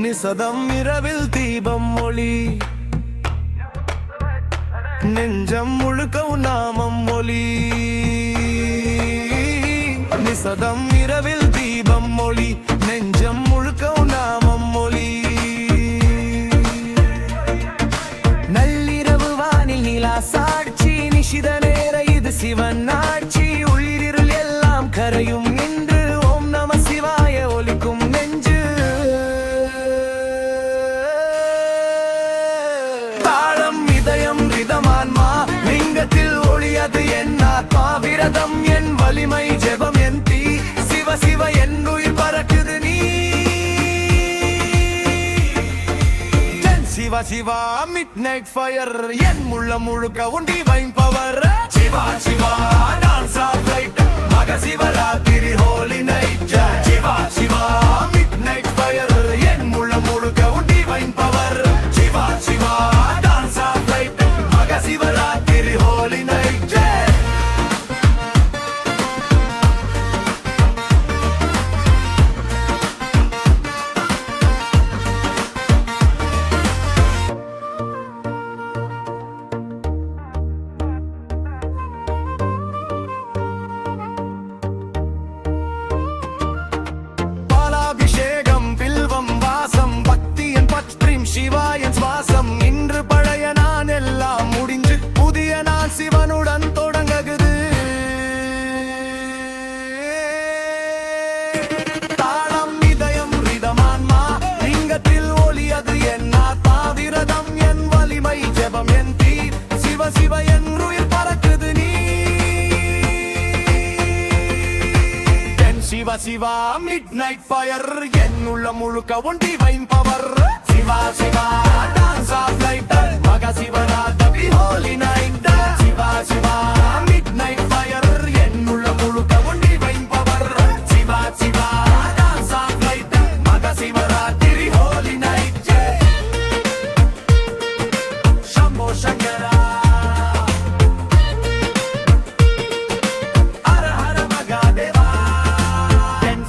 நிசதம் இரவில் தீபம் ஒளி நெஞ்சம் முழுக்க நாமம் ஒளி நிசதம் இரவில் தீபம் ஒளி நெஞ்சம் முழுக்க நாமம் ஒளி நள்ளிரவு வானில் நிலா சாட்சி நிஷித நேர இது சிவன் ஆட்சி உள்ளிருள் எல்லாம் கரையும் நின்று ஓம் நம சிவாய ஒலிக்கும் நெஞ்சு தாளம் இதயம் ரிதமான்மா லிங்கத்தில் ஒளியது என் ஆத்மா விரதம் என் வலிமை ஜெபம் என் தீ சிவ சிவ என் உயிர் பறக்குது நீ Shiva Shiva midnight fire என் முள்ள முழுக்க உண்டி வைன் power Shiva Shiva dance of light Maha Shivaratri holy night Shiva Shiva midnight fire என் முள்ள முழுக்க உண்டி வைன் power Shiva Shiva dance of light Maha Shivaratri holy night சிவாயன் சுவாசம் இன்று பழைய நான் எல்லாம் முடிஞ்சு புதிய நான் சிவனுடன் தொடங்குது தாளம் இதயம் ரிதமான்மா லிங்கத்தில் ஒளியது என் ஆத்மா விரதம் என் வலிமை ஜெபம் என் தீ சிவ சிவ என் உயிர் பறக்குது நீ Shiva Shiva midnight fire என் உள்ள முழுக்க ஒண்டி வைன் power Shiva Shiva dance of light Maha Shivaratri holy night Shiva Shiva midnight fire என் உள்ள முழுக்க ஒண்டி வைன் power Shiva Shiva dance of light Maha Shivaratri holy night Shambho Shankara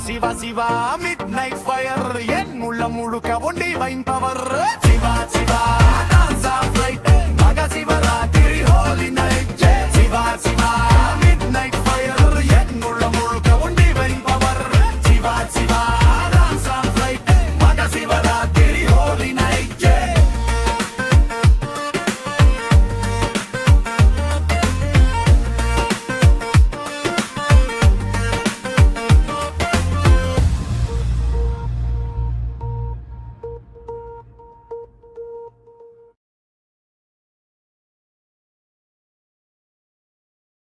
Shiva Shiva midnight fire என் முள்ள முழுக்க ஒண்டி வைன் பவர்